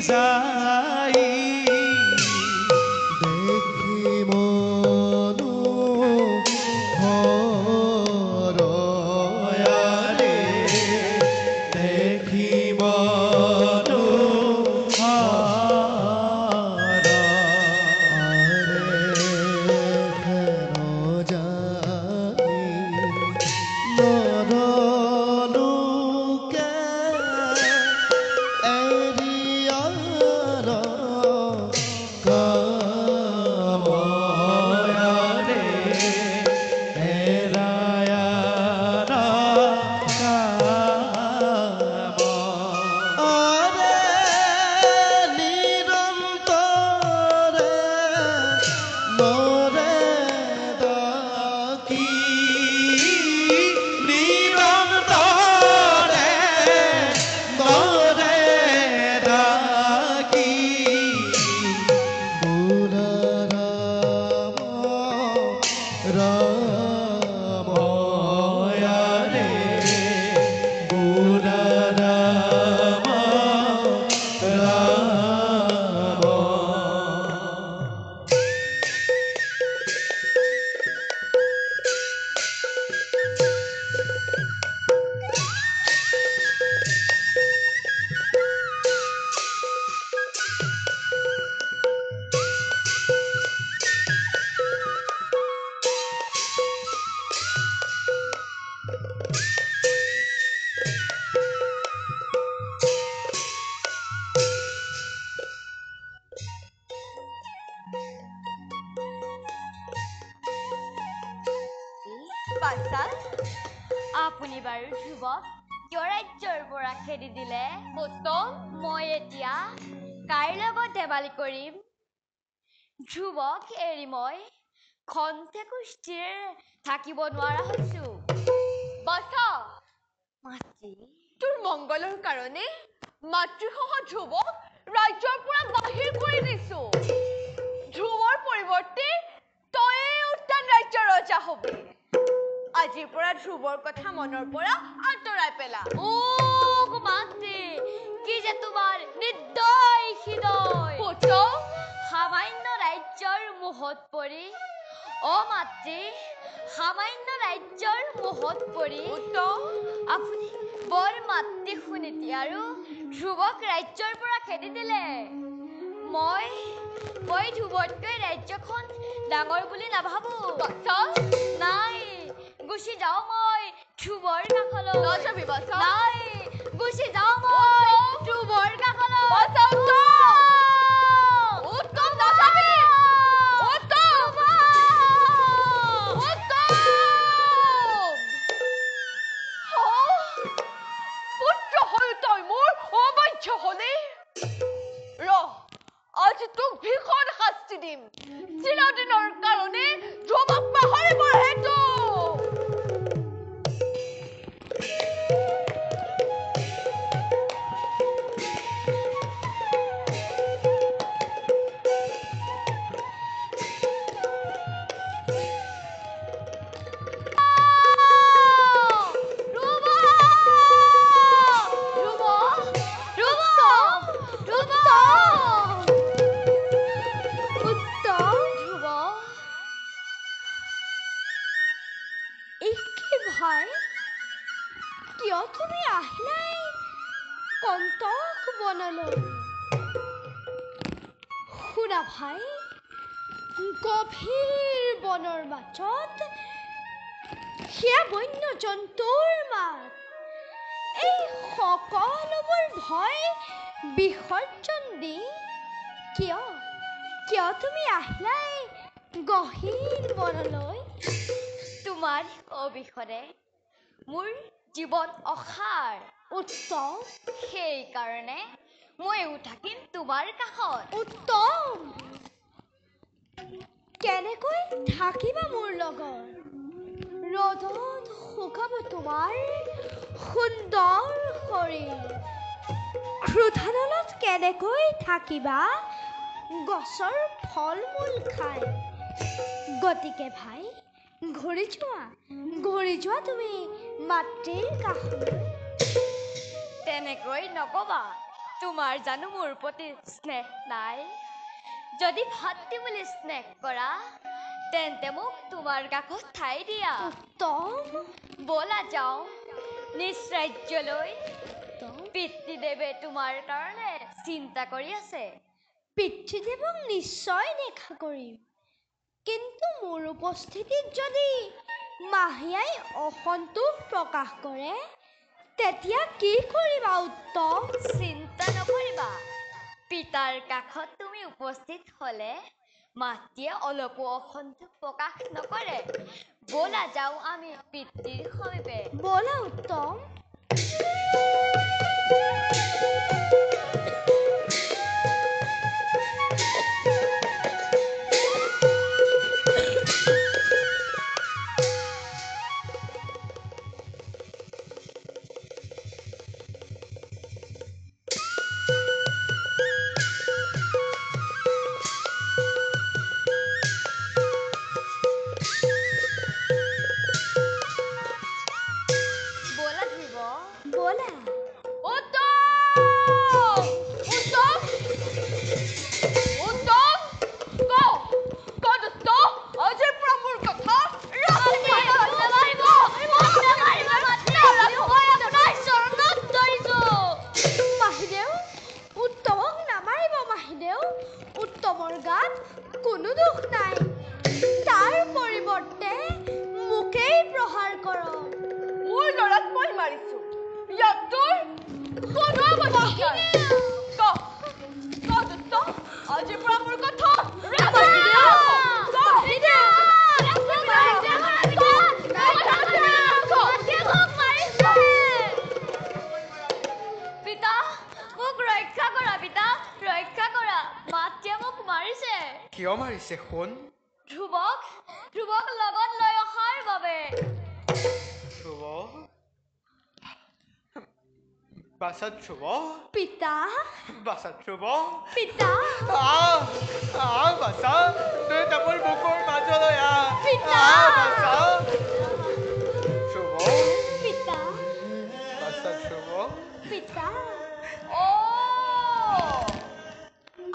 যাই দেখি মনো হৰয়াৰে দেখি মনো আপুনি বাৰু ধ্ৰুৱক কিয় ৰাজ্যৰ পৰা খেদি দিলে? মই এতিয়া কাৰ লগত ধেমালি কৰিম? ধ্ৰুৱক এৰি মই খন্তে কুষ্ঠিৰে থাকিব নোৱাৰা হৈছো। মাতৃ, তোৰ মংগলৰ কাৰণে মাতৃসহ ধ্ৰুৱক ৰাজ্যৰ পৰা বাহিৰ কৰি দিছো। ধ্ৰুৱৰ পৰিৱৰ্তে তয়ে উত্তান ৰাজ্যৰ ৰজা হবি। আজিৰ পৰা ধ্ৰুৱৰ কথা মনৰ পৰা আঁতৰাই পেলা। মাতৃ, কি যে তোমাৰ নিৰ্দয় হৃদয়। সামান্য ৰাজ্যৰ মোহত পৰি মাতৃ, সামান্য ৰাজ্যৰ মোহত পৰি আপুনি বৰ মাতৃ শুনিতি আৰু ধ্ৰুৱক ৰাজ্যৰ পৰা খেদি দিলে। মই ধ্ৰুৱতকৈ ৰাজ্যখন ডাঙৰ বুলি নাভাবো। নাই, গুচি যাওঁ মই ধ্ৰুৱৰ কাষলৈ। নাই, গুচি যাওঁ মই ধ্ৰুৱৰ কাষলৈ। আজি তোক ভীষণ শাস্তি দিম। চিৰদিনৰ কাৰণে ধ্ৰুৱক পাহৰিবৰ হেতু। কিয় তুমি আহিলাই কন্তক বনলৈ? শুনা ভাই, গভীৰ বনৰ মাজত সেয়া বন্য জন্তুৰ মাত। এই সকলোবোৰ ভয় বিসৰ্জন দি কিয় তুমি আহিলাই গহীৰ বনলৈ? তোমাৰ অবিহনে মোৰ জীৱন অসাৰ। উত্তম। সেইকাৰণে ময়ো থাকিম তোমাৰ কাষত। উত্তম। কেনেকৈ থাকিবা মোৰ লগত? ৰ'দত শুকাব তোমাৰ সুন্দৰ শৰীৰ। ক্ৰোধানলত কেনেকৈ থাকিবা গছৰ ফল মূল খাই? গতিকে ভাই, ঘূৰি যোৱা তুমি মাতৃৰ কাষলৈ। তেনেকৈ নকবা, তোমাৰ জানো মোৰ প্ৰতি স্নেহ নাই যদি ভাতৃ বুলি স্নেহ কৰা তেন্তে মোক তোমাৰ কাষত ঠাই দিয়া উত্তম বলা যাওঁ নিজ ৰাজ্যলৈ পিতৃদেৱে তোমাৰ কাৰণে চিন্তা কৰি আছে পিতৃদেৱক নিশ্চয় দেখা কৰিম কিন্তু মোৰ উপস্থিতিত যদি মাহীয়াই অসন্তোষ প্ৰকাশ কৰে তেতিয়া কি কৰিবা উত্তম চিন্তা নকৰিবা পিতাৰ কাষত তুমি উপস্থিত হলে মাতৃয়ে অলপো অসন্তোষ প্ৰকাশ নকৰে বলা যাওঁ আমি পিতৃৰ সমীপে বলা উত্তম বলা ধ্ৰুৱ বলা উত্তম উত্তম উত্তম ক দত্ত আজিৰ পৰা মোৰ কথা মাহীদেউ উত্তমক নামাৰিব মাহীদেউ উত্তমৰ গাত কোনো দুখ নাই তাৰ পৰিৱৰ্তে মোকেই প্ৰহাৰ কৰক মোৰ ল'ৰাক মই মাৰিছো ইয়াত তোৰ কোনো আপত্তি নাই ক দত্ত আজিৰ পৰা মোৰ কথা পিতা মোক ৰক্ষা কৰা পিতা ৰক্ষা কৰা মাতৃয়ে মোক মাৰিছে কিয় মাৰিছে শুন ধ্ৰুৱক লগত লৈ অহাৰ বাবে ধ্ৰুৱ বাছা ধ্ৰুৱ পিতা বাছা ধ্ৰুৱ পিতা বাছা তই মোৰ বুকুৰ মাজলৈ পিতা। বাছা ধ্ৰুৱ পিতা বাছা ধ্ৰুৱ পিতা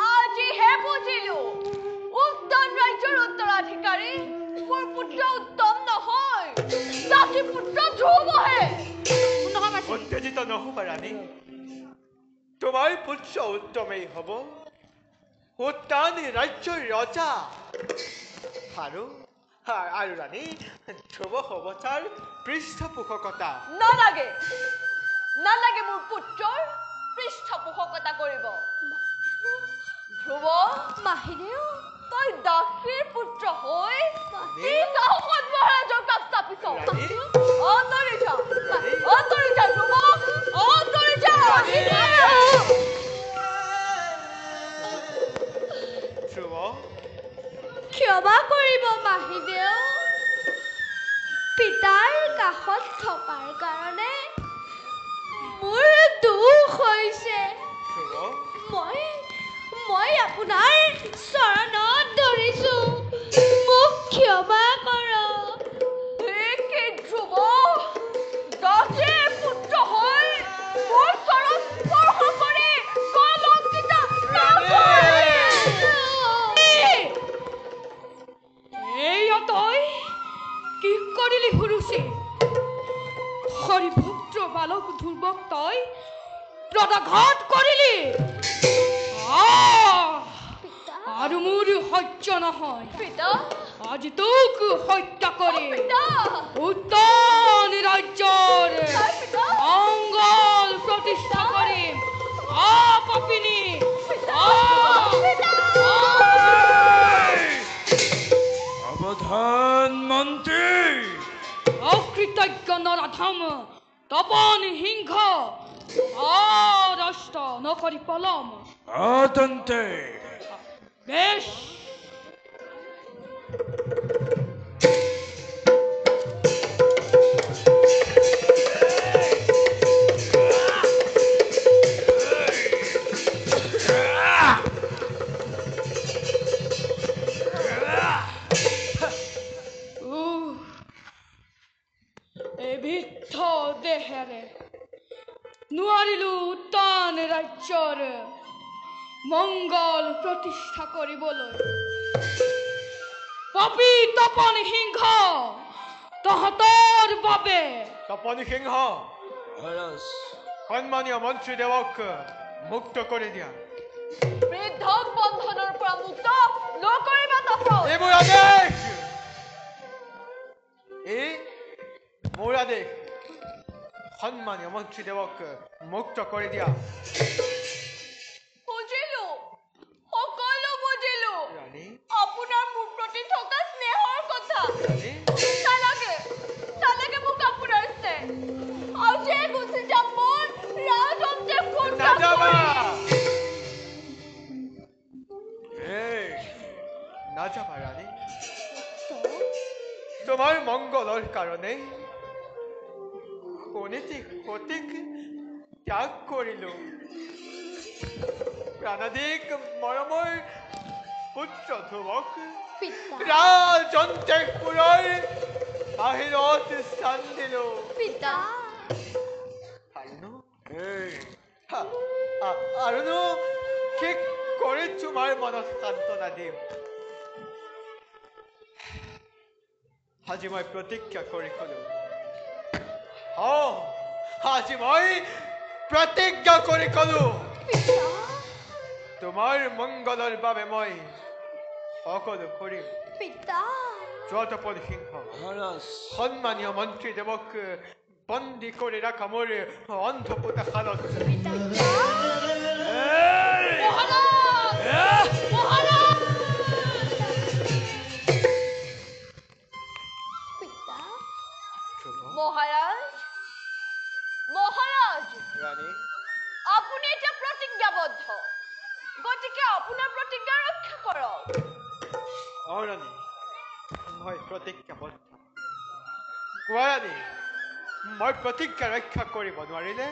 আজিহে বুজিলো উত্তম ৰাজ্যৰ উত্তৰাধিকাৰী মোৰ পুত্ৰ উত্তম নহয় জাতি পুত্ৰ ধ্ৰুৱহে উত্তেজিত নহবা ৰাণী তোমাৰ পুত্ৰ উত্তমেই হব উত্তান ৰাজ্যৰ ৰজা আৰু ৰাণী ধ্ৰুৱ হব তাৰ পৃষ্ঠপোষকতা নালাগে মোৰ পুত্ৰৰ পৃষ্ঠপোষকতা কৰিব ধ্ৰুৱ মাহীদেউ তই দাসীৰ পুত্ৰ হৈ গাঁওখন মহাৰাজৰ কাষ চাপিছ অন্তৰি যা ধ্ৰুৱ অন্তৰি যা ধ্ৰুৱ ক্ষমা কৰিব মাহীদেউ পিতাৰ কাষত থকাৰ কাৰণে মোৰ দুখ হৈছে ধ্ৰুৱ মই আপোনাৰ চৰণত ধৰিছো মোক ক্ষমা কৰক কি ধ্ৰুৱ দাসীৰ পুত্ৰ হৈ মোৰ চৰণ স্পৰ্শ কৰি কলংকিত এইয়া তই কি কৰিলি সুৰুচি হৰিভদ্ৰ বালক ধ্ৰুৱক তই প্ৰদাঘাত কৰিলি আৰু মোৰ সহ্য নহয় পিতা আজি তোক হত্যা কৰি পিতা উত্তম ৰাজ্যৰ পিতা মংগল প্ৰতিষ্ঠা কৰিম পাপিনী সাৱধান মন্ত্ৰী অকৃতজ্ঞ নৰাধম তপন সিংহ ৰাষ্ট্ৰ নকৰি পলম আতন্তে বেশ এই বৃদ্ধ দেহেৰে নোৱাৰিলো উত্তান ৰাজ্য ৰাজ্যৰ মংগল প্ৰতিষ্ঠা কৰিবলৈ পাপী তপন সিংহ তহঁতৰ বাবে তপনি সিংহ মহাৰাজ সন্মানীয় মন্ত্ৰীদেৱক মুক্ত কৰি দিয়া বৃদ্ধক বন্ধনৰ পৰা মুক্ত নকৰিবা তপন এই মোৰ আদেশ এই মোৰ আদেশ সন্মানীয় মন্ত্ৰীদেৱক মুক্ত কৰি দিয়া বুজিলো সকলো বুজিলো ৰাণী আপোনাৰ মোৰ প্ৰতি থকা স্নেহৰ কথা ৰাণী নালাগে মোক আপোনাৰ স্নেহ আজিয়ে গুচি যাম মোৰ ৰাজন্তে নাযাবা এই নাযাবা ৰাণী তোমাৰ মংগলৰ কাৰণে শোণিতিক সতীক ত্যাগ কৰিলো প্ৰাণাধিক মৰমৰ পুত্ৰ ধ্ৰুৱক পিতা ৰাজন্তেপুৰৰ বাহিৰত স্থান দিলো পিতা আৰুনো কি কৰি তোমাৰ মনত সান্তনা দিম আজি মই প্ৰতিজ্ঞা কৰি কলো আজি মই প্ৰতিজ্ঞা কৰি কলো তোমাৰ মংগলৰ বাবে মই সকলো কৰিম পিতা তপন সিংহ মহাৰাজ সন্মানীয় মন্ত্ৰীদেৱক বন্দী কৰি ৰাখা মোৰ অন্ধপুতা শালত পিতা মহাৰাজ ৰাণী আপুনি এতিয়া প্ৰতিজ্ঞাবদ্ধ গতিকে আপোনাৰ প্ৰতিজ্ঞা ৰক্ষা কৰক ৰাণী মই প্ৰতিজ্ঞাবদ্ধ কোৱা ৰাণী মই প্ৰতিজ্ঞা ৰক্ষা কৰিব নোৱাৰিলে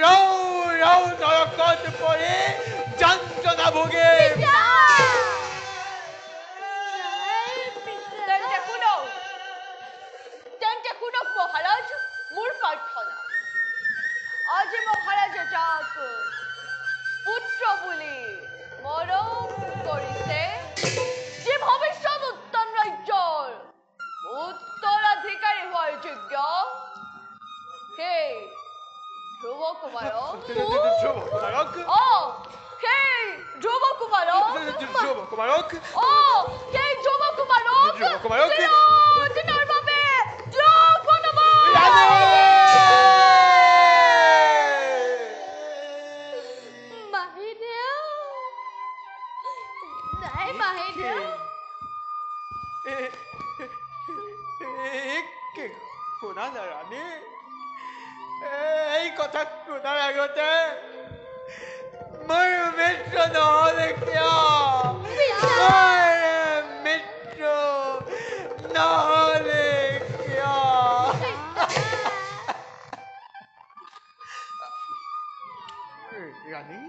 ৰাও নৰকত পৰি যন্ত্ৰণা ভুগিম তেন্তে শুনক মহাৰাজ মোৰ প্ৰাৰ্থনা আজি মহাৰাজে যাক পুত্ৰ বুলি মৰম কৰিছে যি ভৱিষ্যত উত্তম ৰাজ্যৰ উত্তৰাধিকাৰী হোৱাৰ যোগ্য সেই ধ্ৰুৱ কুমাৰক সেই ধ্ৰুৱ কুমাৰক চিৰদিনৰ বাবে ত্যাগ বনাব শুনা না ৰাণী এই কথা শুনাৰ আগতে মোৰ মৃত্যু নহলে কিয় মৃত্যু নহলে কিয় ৰাণী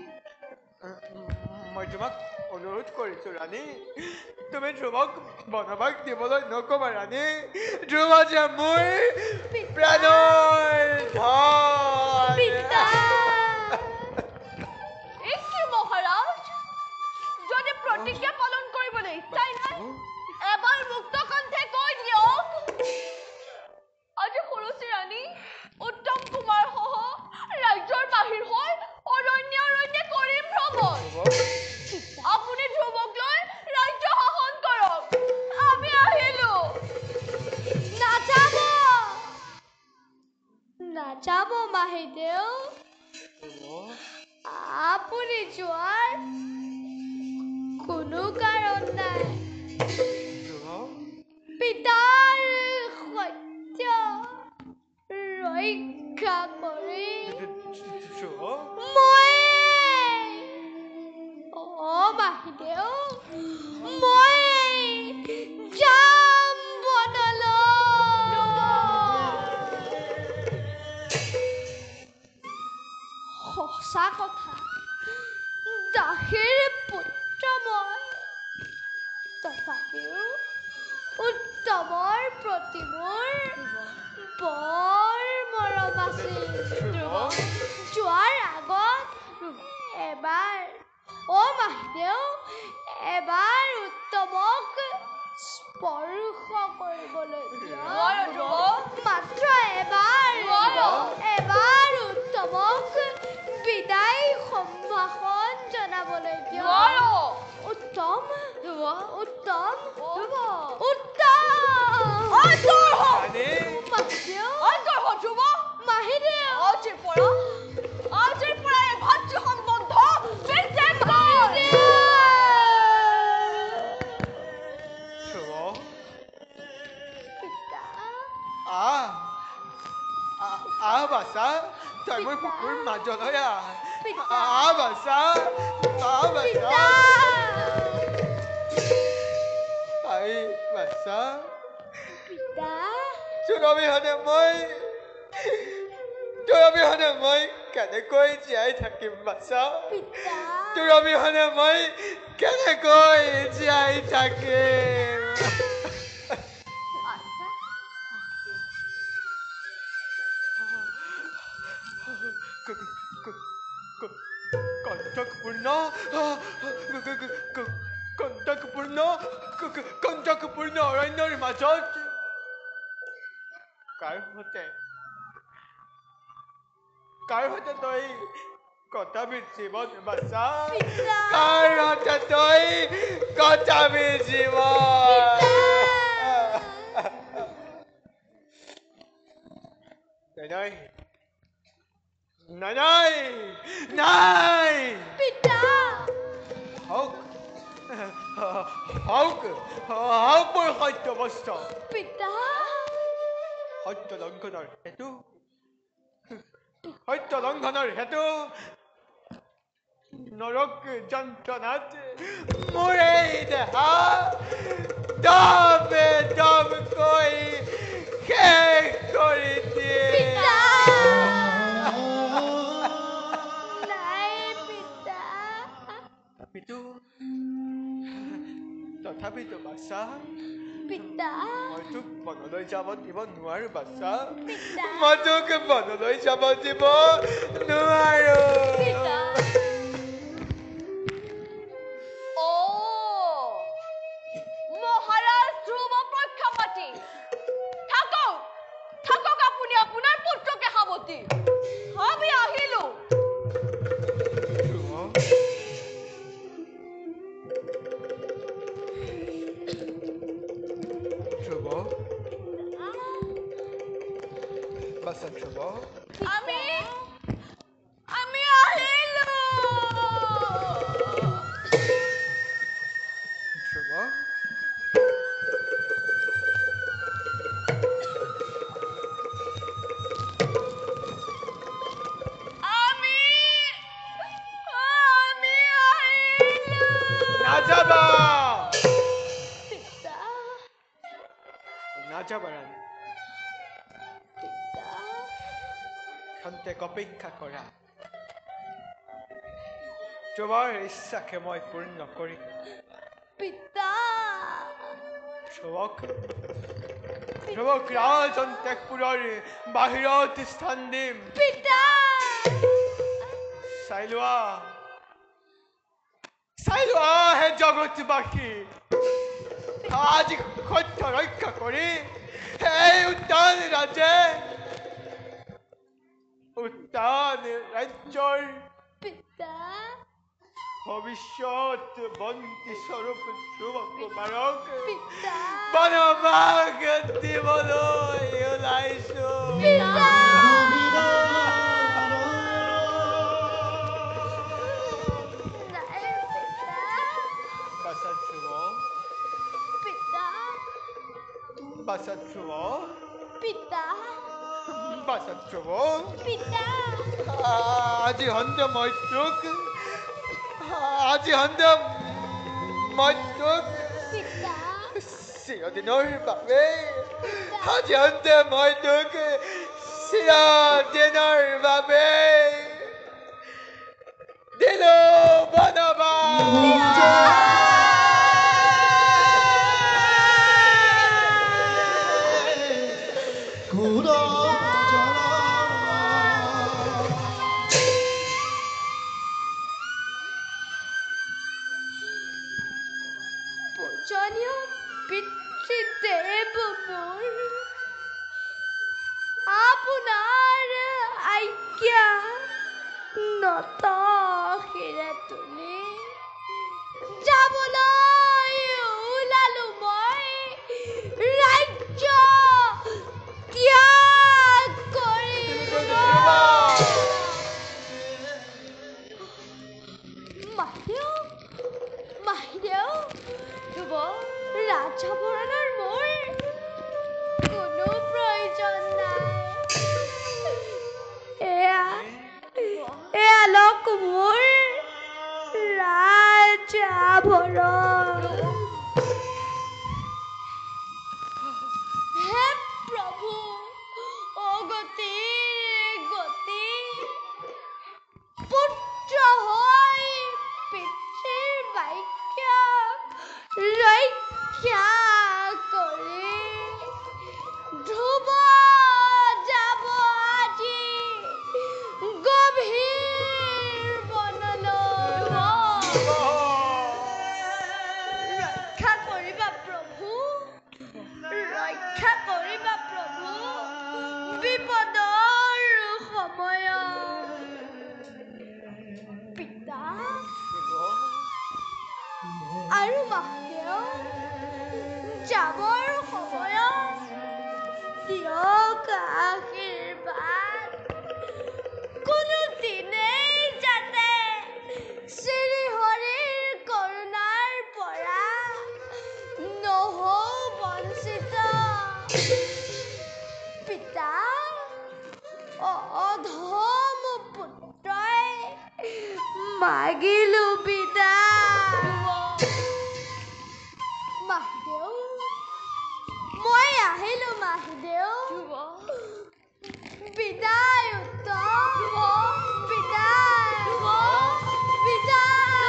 মই তোমাক অনুৰোধ কৰিছো ৰাণী তুমি ধ্ৰুৱক বনবাস দিবলৈ নকবা ৰাণী ধ্ৰুৱ যে মোৰ প্ৰাণৰ ধন মহাৰাজ যদি প্ৰতিজ্ঞা পালন কৰিবলৈ ইচ্ছাই নাই এবাৰ মুক্ত কণ্ঠে কৈ দিয়ক আজি সৰচী ৰাণী উত্তম কুমাৰ সহ ৰাজ্যৰ বাহিৰ হৈ অৰণ্যে কৰিম ভ্ৰমণ আপুনি ধ্ৰুৱক লৈ ৰাজ্য শাসন কৰক আমি আহিলো নাযাব মাহিদেউ আপুনি যোৱাৰ কোনো কাৰণ নাই পিতাৰ সত্য ৰক্ষা কৰি মই মাহিদেউ মই যাম সঁচা কথা দাসীৰ পুত্ৰ মই তথাপিও উত্তমৰ প্ৰতি মোৰ বৰ ধ্ৰুৱ যোৱাৰ আগত এবাৰ মাহীদেউ এবাৰ উত্তমক স্পৰ্শ কৰিবলৈ মাত্ৰ এবাৰ উত্তমক বিদায় সম্ভাষণ জনাবলৈ উত্তম উত্তম মাহীদেউ আজিৰ পৰা এই ভাতৃ সম্বন্ধ বিচ্ছেদ কৰ। বাছা তই মোৰ পুকুৰ মাজলৈ বাছা বাছা তোৰ অবিহনে মই কেনেকৈ জীয়াই থাকিম বাছা তোৰ অবিহনে মই কেনেকৈ জীয়াই থাকিম কণ্টকপূৰ্ণ অৰণ্যৰ মাজত কাৰ সৈতে তই কটাবি জীৱন বাছা কাৰ সৈতে তই কটাবি জীৱন নাই হওক মোৰ সত্য বস্তু সত্য লংঘনৰ হেতু নৰক যন্ত্ৰণাত মোৰ এই দেহা দমকৈ শেষ কৰি দিয়ে তথাপিতো বাছা মই তোক বনলৈ যাব দিব নোৱাৰো বাছা মই তোক বনলৈ যাব দিব নোৱাৰো মহাৰাজ ধ্ৰুৱ পক্ষপাতী থাকক আপুনি আপোনাৰ পুত্ৰকে সাৱটি আমি আহিলো আমি আহিলো অপেক্ষা কৰা তোমাৰ ইচ্ছাকে মই পূৰ্ণ কৰিম ধ্ৰুৱক ৰাজন্তেকপুৰৰ বাহিৰত স্থান দিম চাই লোৱা হে জগতবাসী আজি সত্য ৰক্ষা কৰি এই উদ্যান ৰাজ্যৰ ভৱিষ্যত বন্তি স্বৰূপ ধ্ৰুৱ কুমাৰক বনবাস দিবলৈ ওলাইছো আজি সন্ধ্যা মই তোক চিৰদিনৰ বাবে দিলো বনবাস আপোনাৰ আজ্ঞা নত শিৰে তুলি যাবলৈ ওলালো মই ৰাজ্য ত্যাগ কৰিবলৈ। মাহিদেউ ধ্ৰুৱ ৰাজভৰণৰ মোৰ কোনো প্ৰয়োজন নাই। এয়া লওক মোৰ ৰাজভৰণ। হে প্ৰভু অগতিৰ গতি পুত্ৰ হৈ পিতৃৰ বাক্য ৰক্ষা কৰি ধ্ৰুৱ যাব আজি গভীৰ বনলৈ। ৰক্ষা কৰিবা প্ৰভু, ৰক্ষা কৰিবা প্ৰভু বিপদৰ সময়ত। পিতা আৰু মাহেও যাবৰ সময়ত দিয়ক আশীৰ্বাদ। কোনো দিনেই যাতে শ্ৰীহৰিৰ কৰুণাৰ পৰা নহওঁ বঞ্চিত। পিতা অধম পুত্ৰই মাগিলো বিদায়। মাহিদেউ মই আহিলো মাহিদেউ। বিদায় উত্তম বিদায় বিদায়।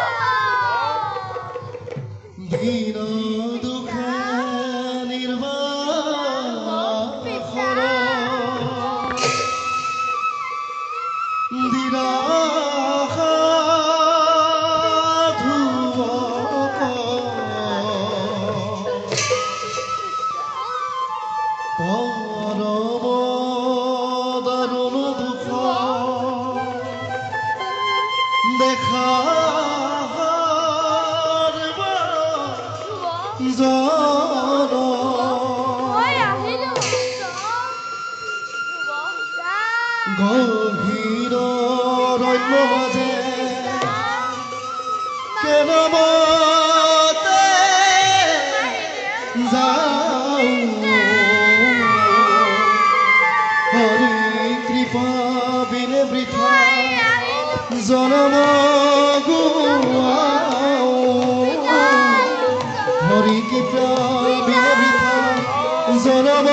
দীন দুখে নিৰ্বাসৰ দিনাশা ধ্ৰুৱক পৰম দাৰুণ দুখ দেখাৰ জন মই আহিলো গভীৰ ৰম্য মাজে কেনমতে যাওঁ হৰি কৃপা বিনে বৃথা জনম গুৱাওঁ হৰি কৃপা বিনে বৃথা জনম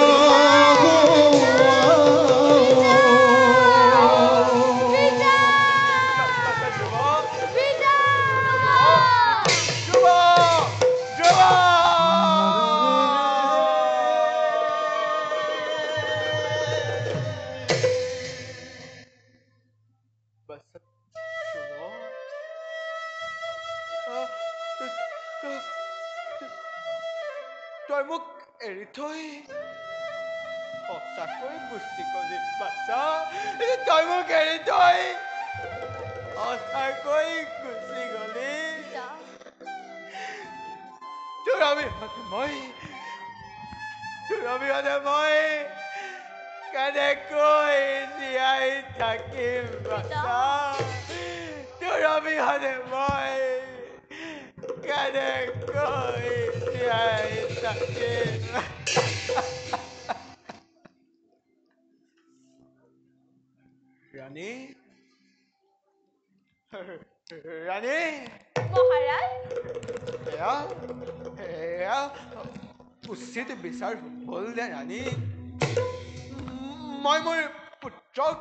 তই মোক এৰি থৈ সঁচাকৈ গুচি গলি বাচ্চা। তই মোক এৰি থৈ সঁচাকৈ গুচি গলি। তোৰ অবিহনে মই কেনেকৈ জীয়াই থাকিম বাচ্চা। তোৰ অবিহনে মই কেনেকৈ জীয়াই থাকিম। ৰাণী মহাৰাজ এয়া উচিত বিচাৰ হ'ল নে ৰাণী? মই মোৰ পুত্ৰক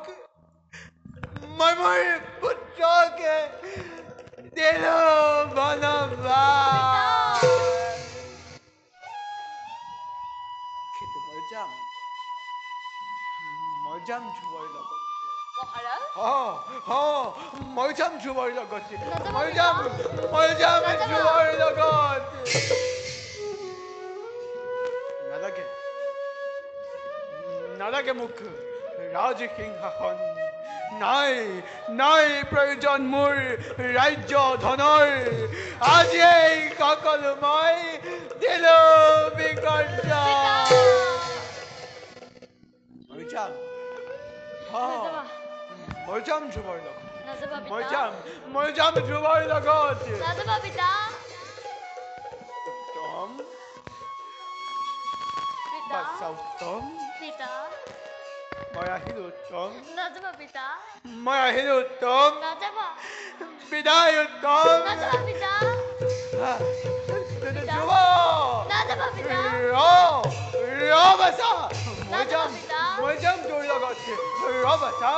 দিলো বনবাস। কিন্তু মই যাম ধ্ৰুৱৰ লগত। মহাৰাজ মই যাম ধ্ৰুৱৰ লগত। মই যাম ধ্ৰুৱৰ লগত। নালাগে মোক ৰাজসিংহাসন নাই নাই প্ৰয়োজন মোৰ ৰাজ্য ধনৰ আজি এই সকলো মই দিলো বিকৰ্জন মই যাম নাযাবা মই যাম ধ্ৰুৱৰ লগত নাযাবা মই পিতা যাম ধ্ৰুৱৰ লগত নাযাবা পিতা উত্তম পিতা বাচ্চা উত্তম পিতা মই আহিলো উত্তম নাযাবা পিতা মই আহিলো উত্তম নাযাবা বিদায় উত্তম নাযাবা পিতা ধ্ৰুৱ নাযাবা পিতা ৰ বাচ্চা মই যাম তোৰ লগত ৰ বাচ্চা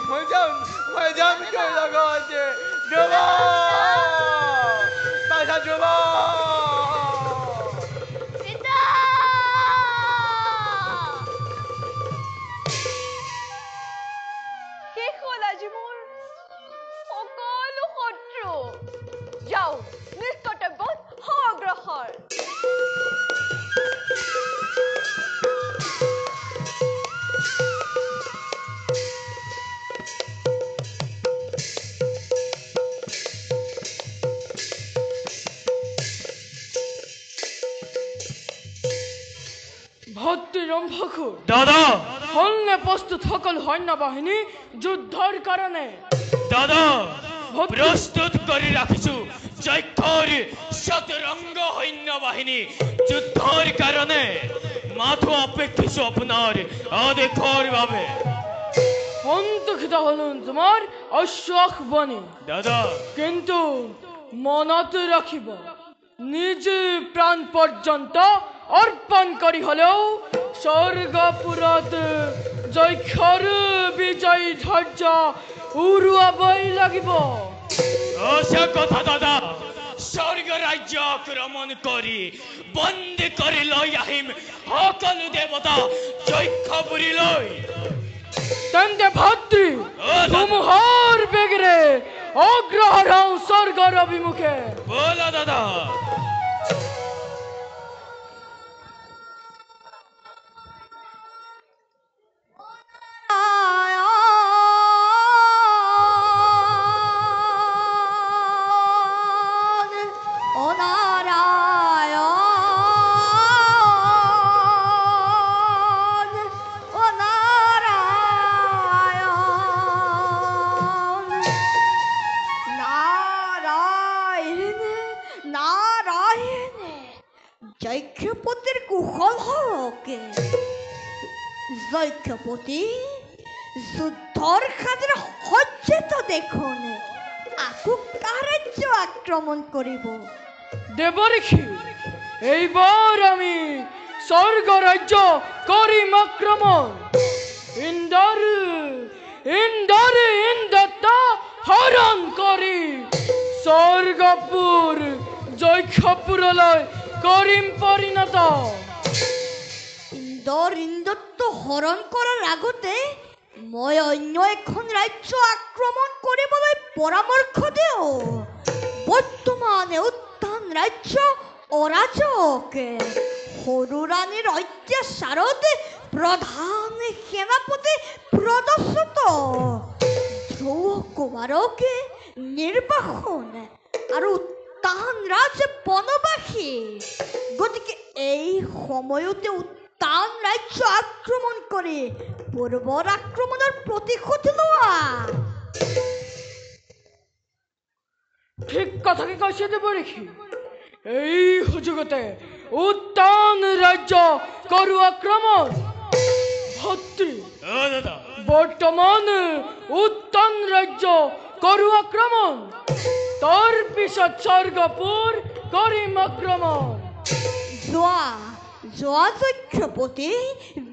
মই যাম তোৰ লগত ধ্ৰুৱ বাচ্চা ধ্ৰুৱ পিতা শেষ হ'ল আজি মোৰ সকলো শত্ৰু যাওঁ নিজ কৰ্তব্যত অগ্ৰসৰ ভক্তি ৰম্ভকু দাদা হলনে প্ৰস্তুত সকল সৈন্য বাহিনী যুদ্ধৰ কাৰণে দাদা ভক্তি প্ৰস্তুত কৰে ৰাখিছো যক্ষৰ শতৰঙ্গ সৈন্য বাহিনী যুদ্ধৰ কাৰণে মাথো অপেক্ষিছো আপনাৰ আদেশৰ বাবে সন্তোষিত হলো তোমাৰ অশ্বাসবাণী দাদা কিন্তু মনত ৰাখিব নিজে প্ৰাণ পৰ্যন্ত অৰ্পণ কৰি হলেও স্বৰ্গপুৰত যক্ষৰ বিজয় ধ্বজ উৰুৱাবই লাগিব অসা কথা দাদা স্বৰ্গ ৰাজ্য আক্ৰমণ কৰি বন্দী কৰে লৈ আহিম সকলো দেবতা যক্ষপুৰী লৈ তেন্তে ভাতৃ দাদা। ধুমুহাৰ বেগেৰে অগ্ৰসৰ হওঁ স্বৰ্গৰ অভিমুখে বলা দাদা যক্ষপতির কুশল হকে যক্ষপতি যুদ্ধর খাজের সজ্জিত দেখুন আকু কার্য আক্রমণ করিব দেবঋষি এইবার আমি স্বর্গ রাজ্য করিম আক্রমণ ইন্দ্র হরণ করি স্বর্গপুর যক্ষপুরলৈ করিম পরিণত ইন্দ্রত্ব হরণ করার আগতে মই অন্য এখন রাজ্য আক্রমণ কৰিবলৈ পৰামৰ্শ দিও বৰ্তমানে উত্তান ৰাজ্য অৰাজক সৰু ৰানীৰ অত্যাচাৰতে প্ৰধান সেনাপতি প্ৰদৰ্শিত ধ্ৰুৱ কুমারকে নির্বাসন আর উত্তান রাজ বনবাসী গতিকে এই সময়তে উত্তান রাজ্য আক্রমণ করে পূর্বর আক্রমণের প্রতিশোধ লোৱা ঠিক কথাকে কৈছে দেবঋষি এই সুযোগতে উত্তান রাজ্য করু আক্রমণ ভাতৃ ও দাদা বর্তমান উত্তান রাজ্য করু আক্রমণ তার পিছত স্বর্গপুর করিম আক্রমণ যোৱা যক্ষপতি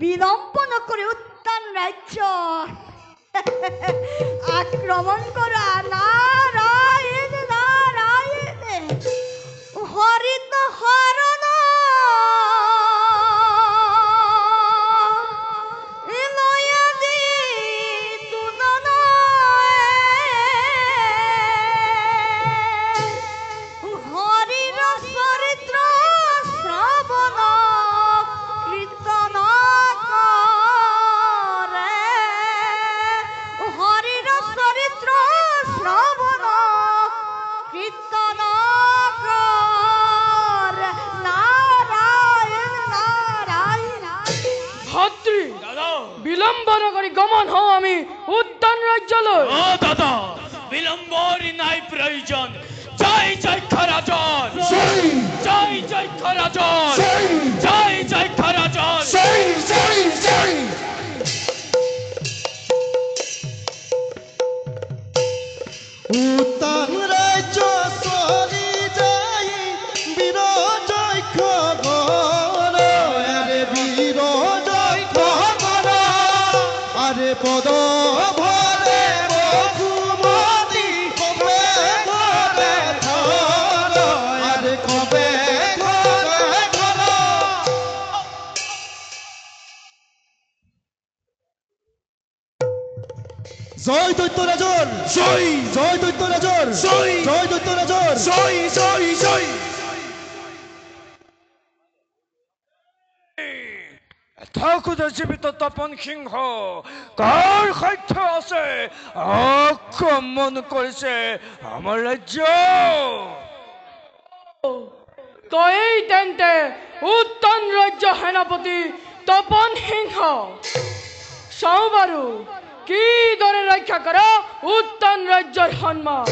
বিলম্ব নকৰি উত্তান ৰাজ্য আক্ৰমণ কৰা নাৰায়ণ নাৰায়ণ হৰিত হৰণ নগৰী গমন হওঁ আমি উত্তান ৰাজ্যলৈ। দাদা বিলম্বৰ নাই প্ৰয়োজন। জয় জয় খৰাজন, জয় জয় খৰাজন, জয় জয় খৰাজন। উত্তান ৰাজ্য চলি যাই বীৰ যক্ষ গণ, আৰে বীৰ যক্ষ গণ, আৰে পদ ভৰে বসুমতী কবে ঘৰে ঘৰ, আৰে কবে ঘৰে ঘৰ। জয় দৈত্যৰাজৰ জয়, জয় দৈত্যৰাজৰ জয়, জয় দৈত্যৰাজৰ জয়, জয় জয়। থাকোতে জীৱিত তপন সিংহ কাৰ সাধ্য আছে আক্ৰমণ কৰিছে আমাৰ ৰাজ্য? তই তেন্তে উত্তান ৰাজ্য সেনাপতি তপন সিংহ, চাওঁ বাৰু কিদৰে ৰক্ষা কৰা উত্তান ৰাজ্যৰ সন্মান।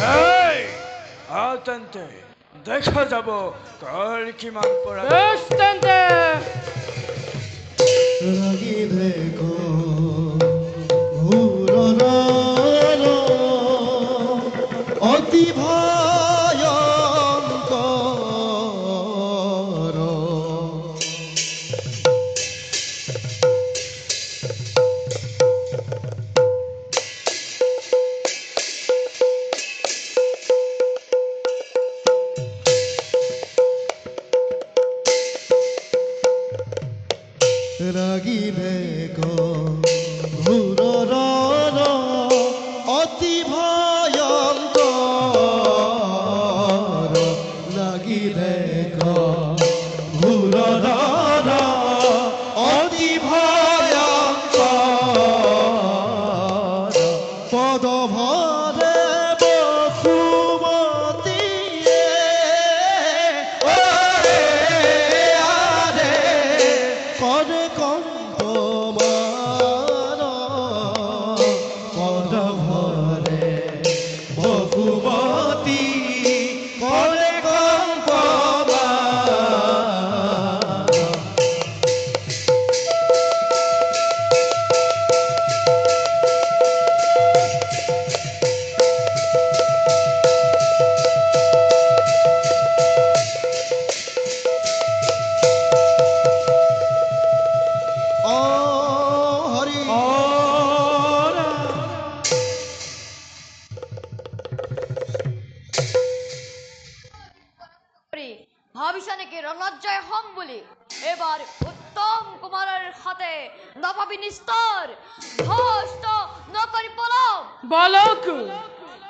তেন্তে দেখা যাব কাৰ কিমান পৰা। বেছ তেন্তে ৰাগিলে ঘূৰৰ অতি ভয়ংকৰ, ৰাগিলে ঘূৰৰ অতি ভয়ংকৰ, লাগিলে ঘূৰৰ অতি ভয়ংকৰ, পদ ভৰে বসুমতীয়ে কৰে কম্পমান, পদ ভৰে বসুমতী কৰে কম্পমান। হৰি ভাবিছা নেকি ৰণত জয় হ'ম বুলি? এবাৰ উত্তম কুমাৰৰ হাতে নাপাবি নিস্তৰ, ধ্বস্ত নকৰি পলাম। বালক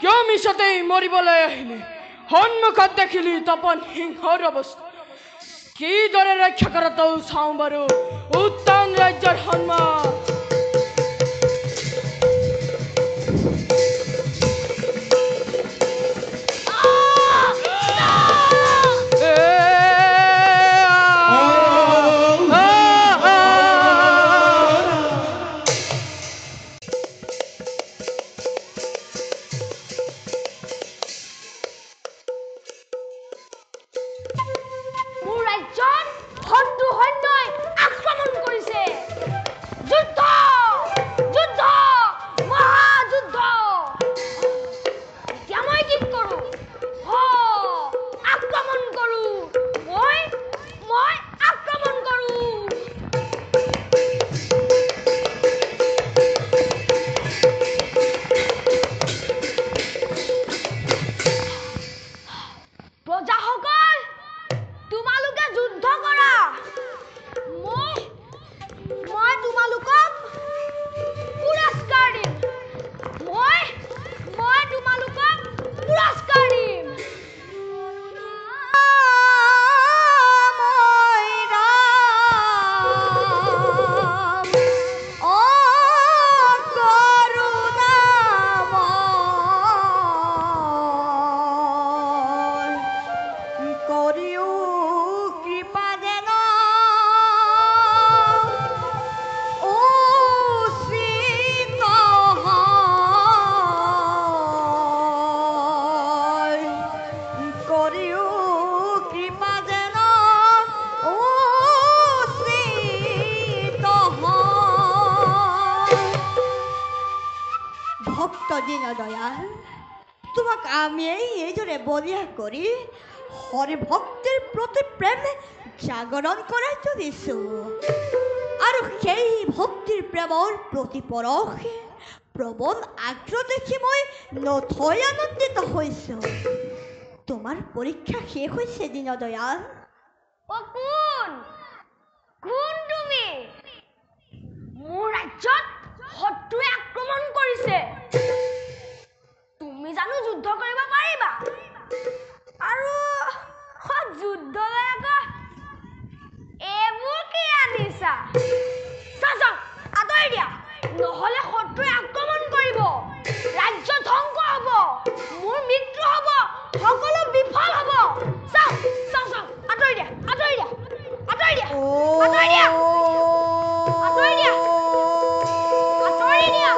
কিয় মিছতেই মৰিবলৈ আহিলি? সন্মুখত দেখিলি তপন সিংহৰ অৱস্থা, কিদৰে ৰক্ষা কৰা তই চাওঁ বাৰু উত্তান ৰাজ্যৰ সন্মান। মোৰ ৰাজ্যত শত্ৰু সৈন্যই আক্ৰমণ কৰিছে। যুদ্ধ ভক্ত দীনদয়াল, তোমাক আমি এইদৰে বলিয়া কৰি হৰি ভক্তিৰ প্ৰতি প্ৰেম জাগৰণ কৰাই তুলিছো আৰু সেই ভক্তিৰ প্ৰেমৰ প্ৰতি পৰশে প্ৰবল আগ্ৰহ দেখি মই নথৈ আনন্দিত হৈছো। তোমাৰ পৰীক্ষা শেষ হৈছে দীনদয়াল। কোন তুমি? মোৰ ৰাজ্যত শত্ৰুৱে আক্ৰমণ কৰিছে। তুমি জানো যুদ্ধ কৰিব পাৰিবা? আৰু যুদ্ধলৈ আকৌ এইবোৰ কি আনিছা? আঁতৰি দিয়া, নহলে শত্ৰুৱে আক্ৰমণ কৰিব, ৰাজ্য ধ্বংস হব, মোৰ মৃত্যু হব, সকলো বিফল হব। চাওক চাওক চাওক, আঁতৰি দিয়া, আঁতৰি দিয়া, আঁতৰি দিয়া, আঁতৰি দিয়া, আঁতৰি দিয়া, আঁতৰি দিয়া।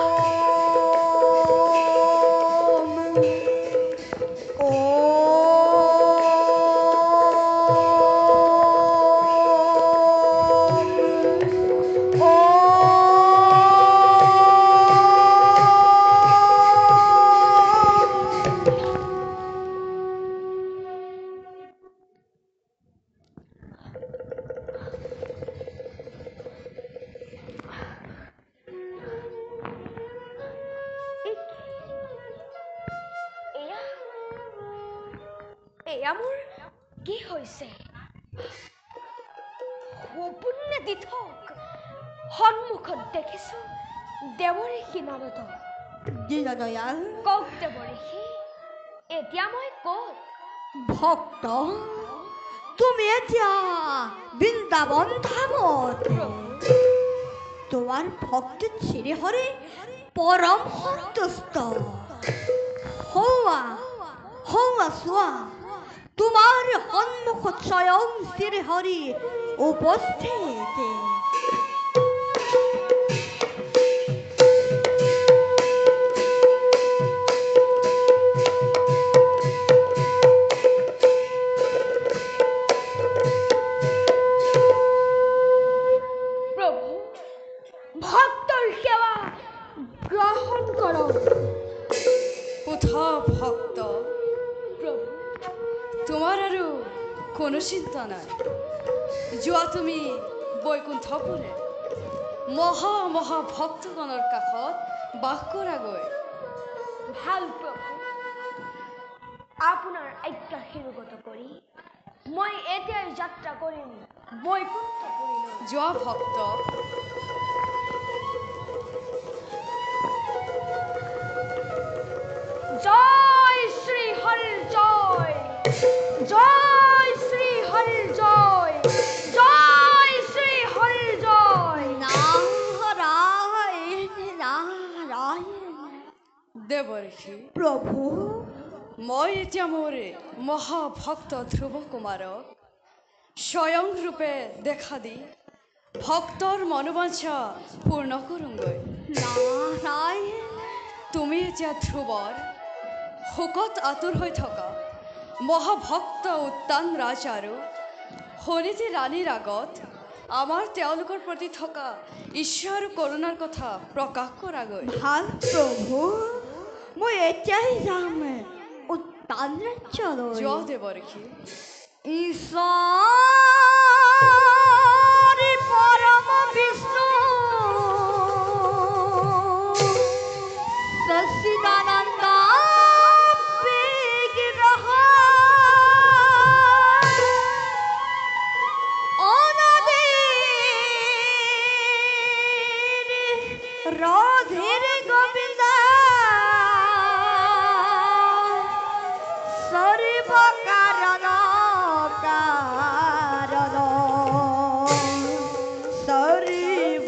এয়া মোৰ কি হৈছে? সপোনে দিঠক সন্মুখত দেখিছো দেৱঋষি নাৰদ। দীনদয়াল, কওক দেৱঋষি, এতিয়া মই ক'ত? ভক্ত, তুমি এতিয়া বৃন্দাবন ধামত। তোমাৰ ভক্তিত শ্ৰীহৰি পৰম সন্তুষ্ট। হৌৱা হৌৱা চোৱা, তোমাৰ সন্মুখত স্বয়ং শ্ৰীহৰি উপস্থিত। প্ৰভু, ভক্তৰ সেৱা গ্ৰহণ কৰক। উঠা ভক্ত, প্ৰভু, তোমাৰ আৰু কোনো চিন্তা নাই। যোৱা তুমি বৈকুণ্ঠপুৰে মহা মহা ভক্তগণৰ কাষত বাস কৰাগৈ। ভাল প্ৰভু, আপোনাৰ আজ্ঞা শিৰোগত কৰি মই এতিয়াই যাত্ৰা কৰিম বৈকুণ্ঠপুৰীলৈ। যোৱা ভক্ত। জয় শ্ৰী হৰিৰ জয়, জয় শ্ৰী হৰিৰ জয়, জয় শ্ৰী হৰিৰ জয়। নাৰায়ণ নাৰায়ণ। দেৱঋষি, প্ৰভু, মই এতিয়া মোৰ মহাভক্ত ধ্ৰুৱ কুমাৰক স্বয়ং ৰূপে দেখা দি ভক্তৰ মনোবাঞ্ছা পূৰ্ণ কৰোঁগৈ। নাৰায়ণ। তুমি এতিয়া ধ্ৰুৱৰ শোকত আতুৰ হৈ থকা মহাভক্ত উত্তান ৰাজ আৰু শনিতী ৰাণীৰ আগত আমাৰ তেওঁলোকৰ প্ৰতি থকা ইচ্ছা আৰু কৰোণাৰ কথা প্ৰকাশ কৰাগৈ। ভাল প্ৰভু, মই এতিয়াই যাম উত্তান ৰাজ্যলৈ। যোৱা দেৱঋষি। ঈশ্বৰ পৰম বিষ্ণু সচ্চিদানন্দ বিগ্ৰহ অনাদিৰ ৰাধেৰ গোবিন্দ সৰ্বকাৰণ কাৰণ সৰ্ব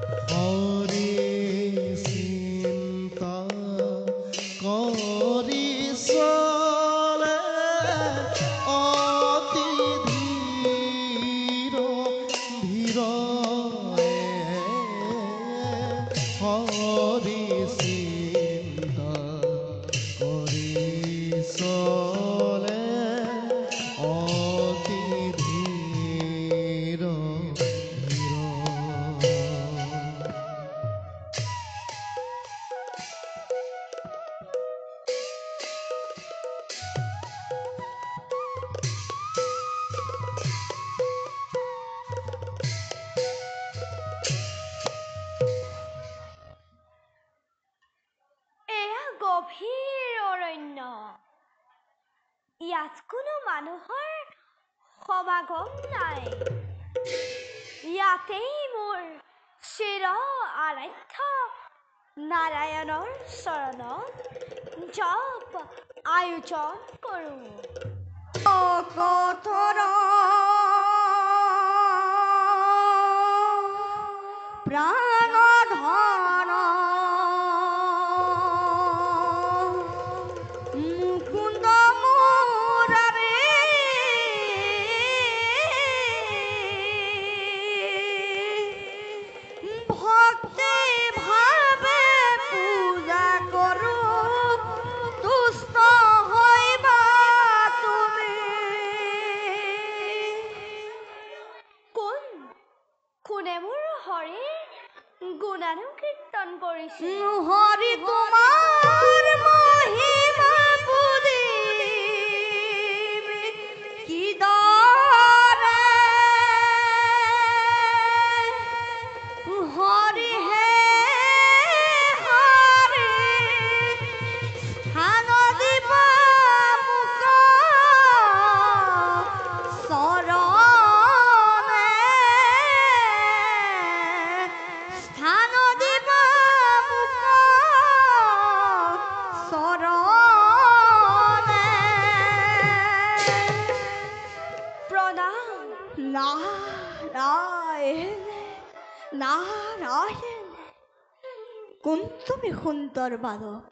হৰি চিন্তা কৰি চলে অতি ধীৰ ধীৰে হৰি চিন্তা কৰি চলে অতি ধীৰ ধীৰ এয়া গভীৰ অৰণ্য ইয়াত কোনো মানুহৰ সমাগম নাই ইয়াতেই মোৰ চিৰ আৰাধ্য নাৰায়ণৰ চৰণত জপ আয়োজন কৰোঁ কঠোৰ প্ৰাণ ধন মুকুন্দ মুৰাৰে ভক্তি ভাবে পূজা কৰু তুষ্ট হইবা তুমি কোনে মোৰ হৰিৰ গুণানুকীৰ্তন কৰিছে হৰি তোমাৰ মহিমা বুঝি কি দৰে হৰি হে হৰি স্থান দিব মুখ শৰণে স্থান দিব মুখ শৰণে প্ৰণাম নাৰায়ণ নাৰায়ণ কোন তুমি সুন্দৰ বালক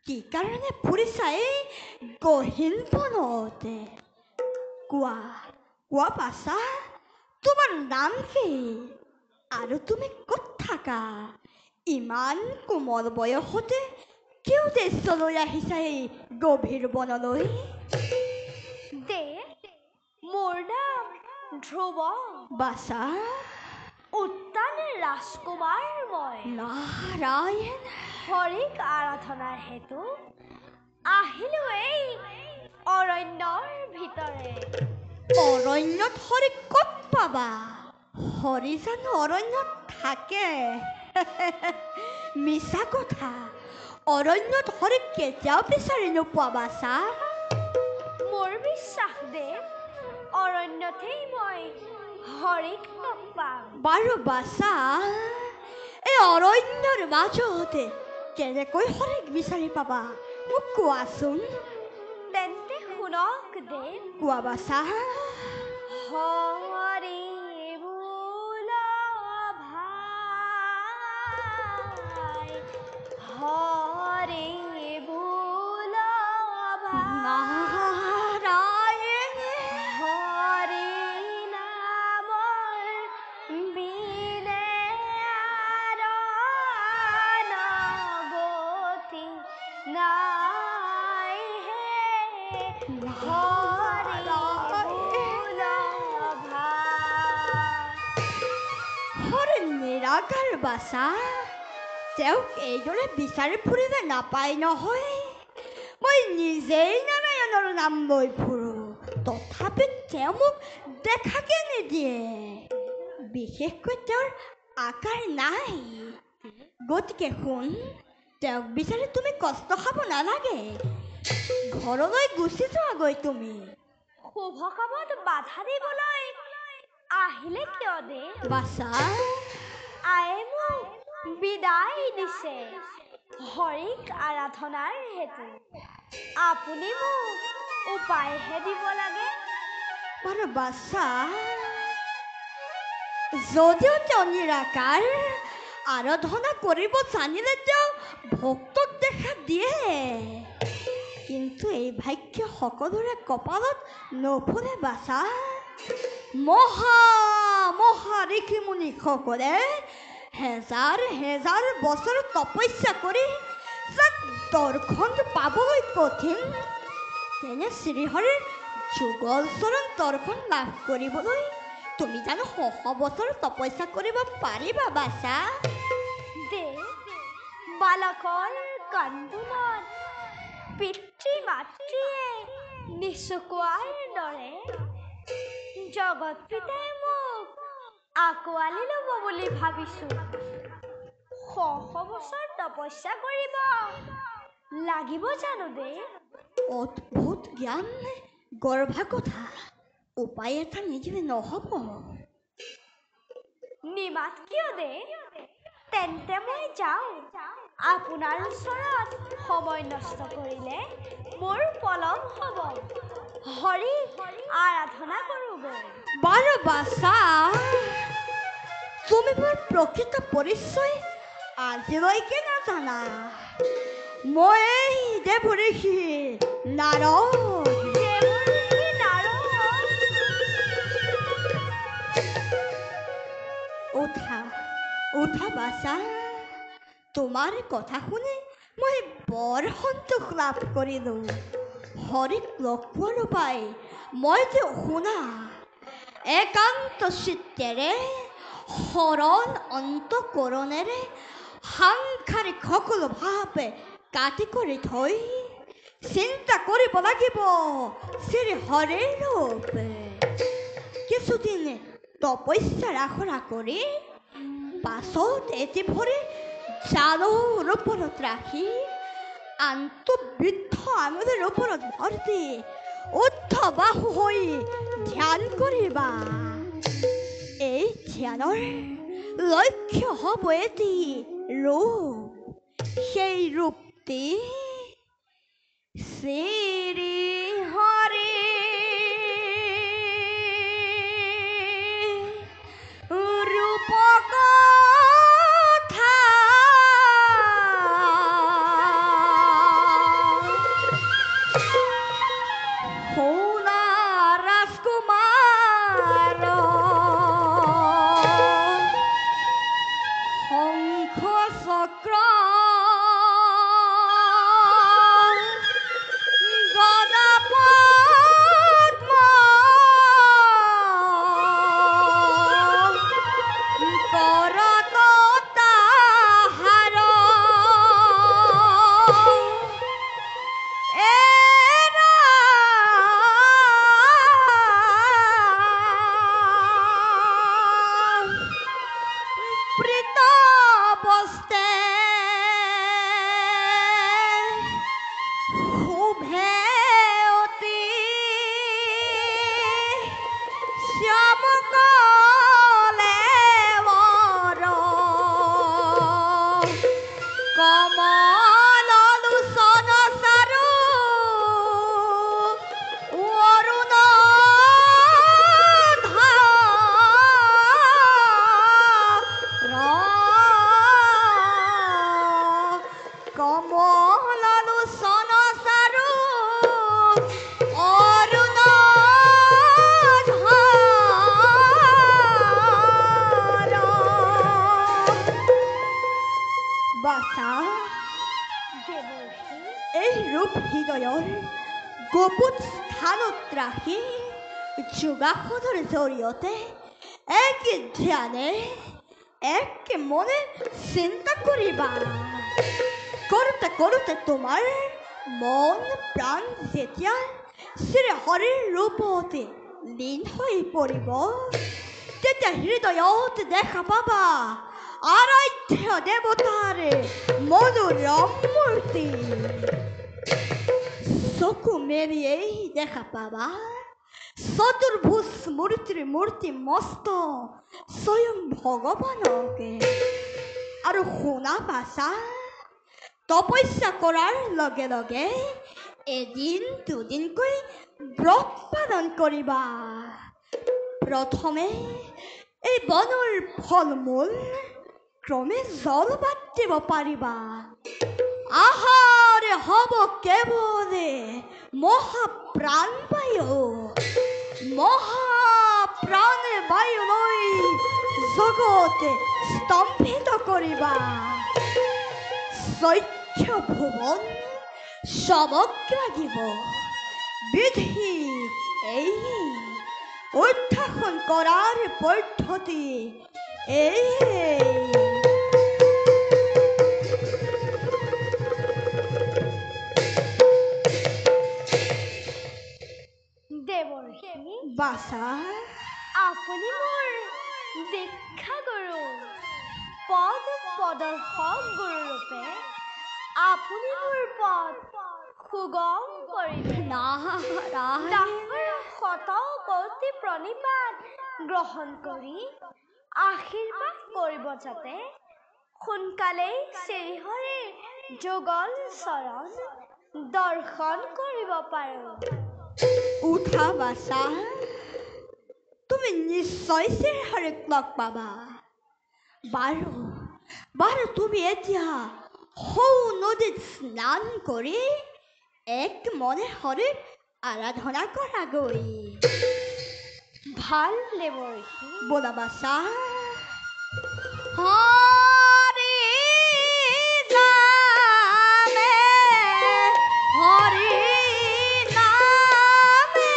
কি কাৰণে ফুৰিছাই গহীন বনতে কোৱা কোৱা পাছা তোমাৰ নাম কি আৰু তুমি ক'ত থাকা ইমান কোমল বয়সতে কি উদ্দেশ্য লৈ আহিছা এই গভীৰ বনলৈ দে মোৰ নাম ধ্ৰুৱ বাছা উত্তান ৰাজকুমাৰ মই নাৰায়ণ হৰিক আৰাধনাৰ হেতু আহিলো এই অৰণ্যৰ ভিতৰে অৰণ্যত হৰি ক'ত পাবা হৰি জানো অৰণ্যত থাকে মিছা কথা অৰণ্যত হৰি কেতিয়াও বিচাৰি নোপোৱা চা মোৰ বিশ্বাস দে অৰণ্যতেই মই হৰিক লগ পাম বাৰু বাছা এই অৰণ্যৰ মাজতে কেনেকৈ হৰিক বিচাৰি পাবা মোক কোৱাচোন তেন্তে শুনক দে কোৱা বাছা হৰি বোল ভাই হৰি বোল ভাই নাৰায়ণ হৰি নামৰ বিনে আৰু নগতি নাই হে হৰি বোল ভাই হৰি নিৰাকাৰ বাছা তেওঁক এইদৰে বিচাৰি ফুৰিব নাপায় নহয় মই নিজেই নাৰায়ণৰ নাম লৈ ফুৰো তথাপি তেওঁ মোক দেখাকে নিদিয়ে বিশেষকৈ তেওঁৰ আকাৰ নাই গতিকে শুন তেওঁক বিচাৰি তুমি কষ্ট খাব নালাগে ঘৰলৈ গুচি যোৱাগৈ তুমি শুভ কামত বাধা দিবলৈ আহিলে কিয় দে বাছা আয়ে মোক বিদায় দিছে হৰিক আৰাধনাৰ হেতু আপুনি মোক উপায়হে দিব লাগে বাৰু বাছা যদিও তেওঁ নিৰাকাৰ আৰাধনা কৰিব জানিলে তেওঁ ভক্তক দেখা দিয়ে, কিন্তু এই ভাগ্য সকলোৰে কপালত নফলে বাছা। মহা মহা ঋষিমুনিসকলে হেজাৰ হেজাৰ বছৰ তপস্যা কৰি যাক দৰ্শন পাবলৈ কঠিন, তেনে শ্ৰীহৰিৰ যুগল চৰণ দৰ্শন লাভ কৰিবলৈ তুমি জানো 100 বছৰ তপস্যা কৰিব পাৰিবা বাছা? দে বালকৰ কান্দোনত পিতৃ মাতৃয়ে নিচুকোৱাৰ দৰে জগত পিতাই মোক আকোৱালি ল'ব বুলি ভাবিছো। 100 বছৰ তপস্যা কৰিব লাগিব জানো দে? অদ্ভুত জ্ঞান গৰ্ভা কথা, উপায় এটা নিদিলে নহ'ব। নিমাত কিয় দে? তেন্তে মই যাওঁ। আপোনাৰ ওচৰত সময় নষ্ট কৰিলে মোৰ পলম হ'ব। হৰি আৰাধনা কৰোঁগৈ। বাৰু বাছা, তুমি মোৰ প্ৰকৃত পৰিচয় আজিলৈকে নাজানা। মই এই দেৱঋষি নাৰদ। দেৱঋষি নাৰদ। উঠা উঠা বাছা, তোমাৰ কথা শুনি মই বৰ সন্তোষ লাভ কৰিলোঁ। হৰিক লগ পোৱাৰ উপায় মই যে শুনা একান্ত চিত্তেৰে সৰল অন্তঃকৰণেৰে সাংসাৰিক সকলো ভাৱে কাটি কৰি থৈ চিন্তা কৰিব লাগিব শ্ৰী হৰিৰ ৰূপ। কিছুদিন তপস্যাৰ আখৰা কৰি পাছত এটি ভৰি জালৰ ওপৰত ৰাখি আনটো বৃদ্ধ আঙুলিৰ ওপৰত ভৰ দি উদ্ধবাহু হৈ ধ্যান কৰিবা। এই ধ্যানৰ লক্ষ্য হ'ব এটি ৰূপ, সেই ৰূপটি শ্ৰী হৰি ৰূপক গোপন স্থানত ৰাখি যোগাসনৰ জৰিয়তে এক ধ্যানে এক মনে চিন্তা কৰিবা। কৰোঁতে কৰোঁতে তোমাৰ মন প্ৰাণ যেতিয়া শ্ৰী হৰিৰ ৰূপত লীন হৈ পৰিব, তেতিয়া হৃদয়ত দেখা পাবা আৰাধ্য দেৱতাৰ মনোৰম মূৰ্তি। চকু মেলিয়েই দেখা পাবা চতুৰ্ভুজ মূৰ্তি মস্ত স্বয়ং ভগৱানকে। আৰু শুনা পাছা, তপস্যা কৰাৰ লগে লগে এদিন দুদিনকৈ ব্ৰত পালন কৰিবা। প্ৰথমে এই বনৰ ফল-মূল ক্ৰমে জলপাত দিব পাৰিবা। আহাৰ হ'ব কেৱলে মহাপ্ৰাণবায়ু। মহাপ্ৰাণবায়ুলৈ জগত স্তম্ভিত কৰিবা। চৈত্য ভুৱন চমক লাগিব। বিধি এই উত্থাপন কৰাৰ পদ্ধতি এই দেৱৰ্ষি বাছা আপুনি মোৰ দীক্ষা গুৰু, পদ প্ৰদৰ্শক গুৰুৰূপে আপুনি মোৰ পদ সুগম কৰি দিয়ে। ডাঙৰ শত কোটি প্ৰণিপাত গ্ৰহণ কৰি আশীৰ্বাদ কৰিব যাতে সোনকালেই শ্ৰীহৰিৰ যুগল চৰণ দৰ্শন কৰিব পাৰোঁ। উঠা বাছা, তুমি নিশ্চয় শ্ৰীহৰিক লগ পাবা। বাৰু বাৰু তুমি এতিয়া সৌ নদীত স্নান কৰি এক মনে হৰিক আৰাধনা কৰাগৈ। ভাল দেৱৰ্ষি। ব'লা বাছা। হৰি নামে হৰি নামে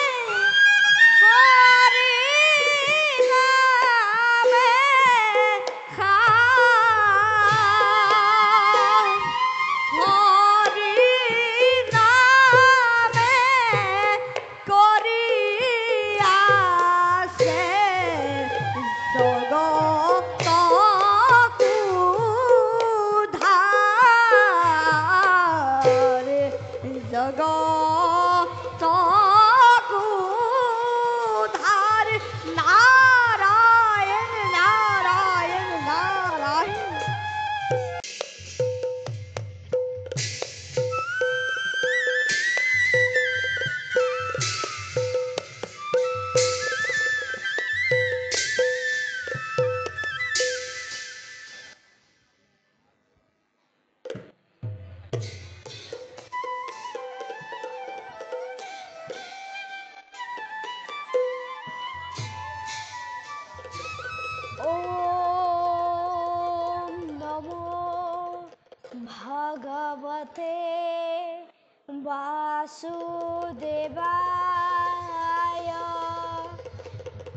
হৰি নামে হৰি নামে কৰি আছে জগত উদ্ধাৰ। জগত উদ্ধাৰ। নাৰায়ণ নাৰায়ণ নাৰায়ণ। ॐ नमो भगवते वासुदेवाय।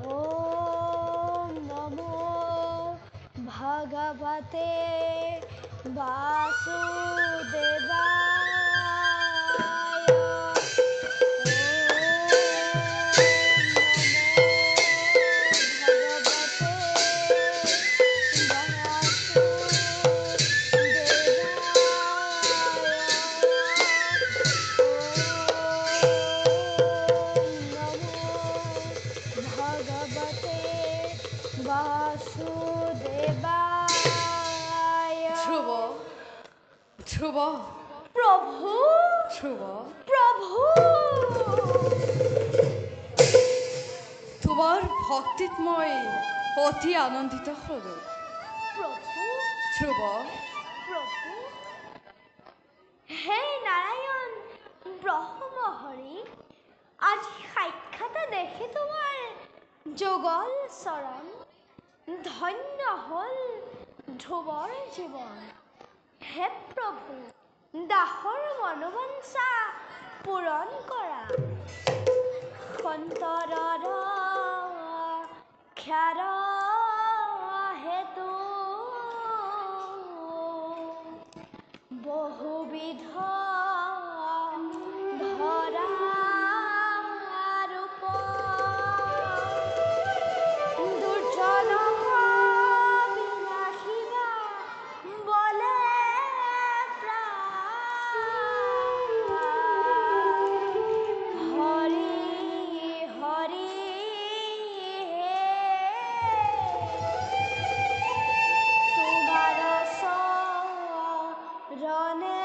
ॐ नमो भगवते वासुदेवाय। ধ্ৰুৱ ধ্ৰুৱ প্ৰভু ধ্ৰুৱ প্ৰভু তোমাৰ ভক্তিত মই অতি আনন্দিত হ'লোঁ। প্ৰভু ধ্ৰুৱ প্ৰভু হে নাৰায়ণ ব্ৰহ্মহৰি, আজি সাক্ষাৎ দেখি তোমাৰ যুগল চৰণ ধন্য হ'ল ধ্ৰুৱৰ জীৱন। হে প্ৰভু, দাসৰ মনোবাঞ্ছা পূৰণ কৰা। সন্তৰৰ ক্ষাৰ হেতু বহুবিধ ধৰা ৰূপ দুৰ্জনক বিনাশিবা বলে হৰি হৰি হে তোমাৰ চৰণে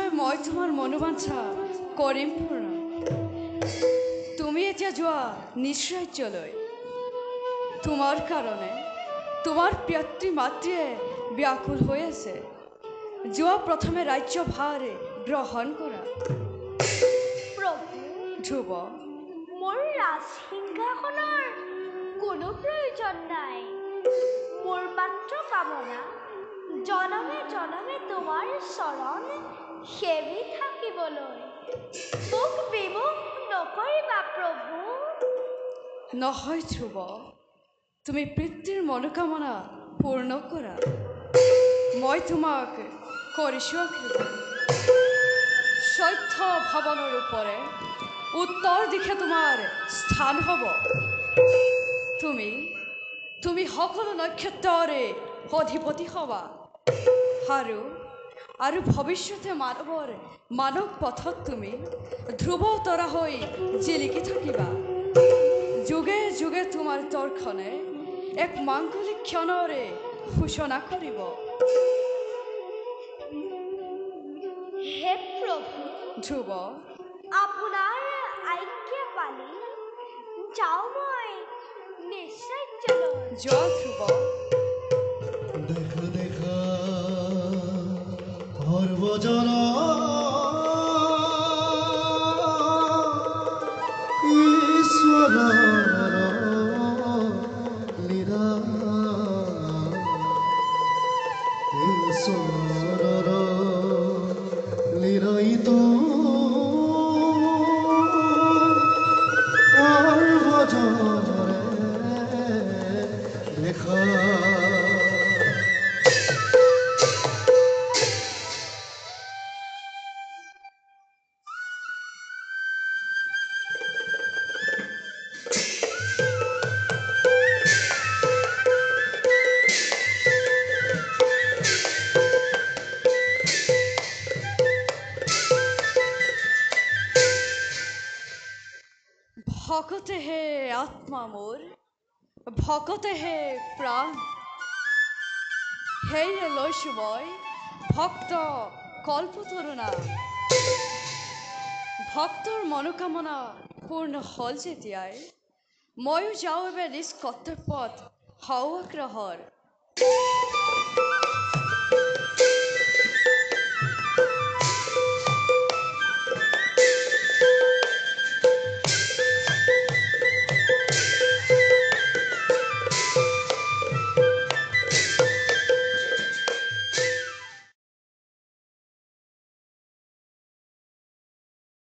নিশ্চয় মই তোমাৰ মনোবাঞ্ছা কৰিম পূৰ্ণ। তুমি এতিয়া যোৱা নিজ ৰাজ্যলৈ। তোমাৰ কাৰণে তোমাৰ পিতৃ মাতৃয়ে ব্যাকুল হৈ আছে। যোৱা প্ৰথমে ৰাজ্যভাৰ গ্ৰহণ কৰা। প্ৰভু, ধ্ৰুৱ, মোৰ ৰাজসিংহাসনৰ কোনো প্ৰয়োজন নাই। মোৰ মাত্ৰ কামনা জনমে জনমে তোমাৰ চৰণ সেৱি থাকিবলৈ। মোক বিমুখ নকৰিবা প্ৰভু। নহয় ধ্ৰুৱ, তুমি পিতৃৰ মনোকামনা পূৰ্ণ কৰা। মই তোমাক কৰিছোঁ আশীৰ্বাদ। চৈধ্য ভৱনৰ ওপৰে উত্তৰ দিশে তোমাৰ স্থান হ'ব। তুমি সকলো নক্ষত্ৰৰে অধিপতি হবা আৰু ভৱিষ্যতে মানৱ পথত তুমি ধ্ৰুৱ তৰা হৈ জিলিকি থাকিবা। যুগে যুগে তোমাৰ তৰ্কনে এক মাংগলিক ক্ষণৰে সূচনা কৰিব। হে প্ৰভু, ধ্ৰুৱ, আপোনাৰ আজ্ঞা পালি যাওঁ মই নিজ ৰাজ্যলৈ। যোৱা ধ্ৰুৱ। দেখা দেখা সৰ্বজন ঈশ্বৰ লীলা ঈশ্বৰ লীলাইতো সৰ্বজনৰে দেখা। ভকতেহে আত্মা মোৰ, ভকতেহে প্ৰাণ। সেয়ে লৈছো মই ভক্ত কল্পতৰুণা। ভক্তৰ মনোকামনা পূৰ্ণ হ'ল যেতিয়াই ময়ো যাওঁ এবাৰ নিজ কৰ্তব্যত হওঁ অগ্ৰসৰ।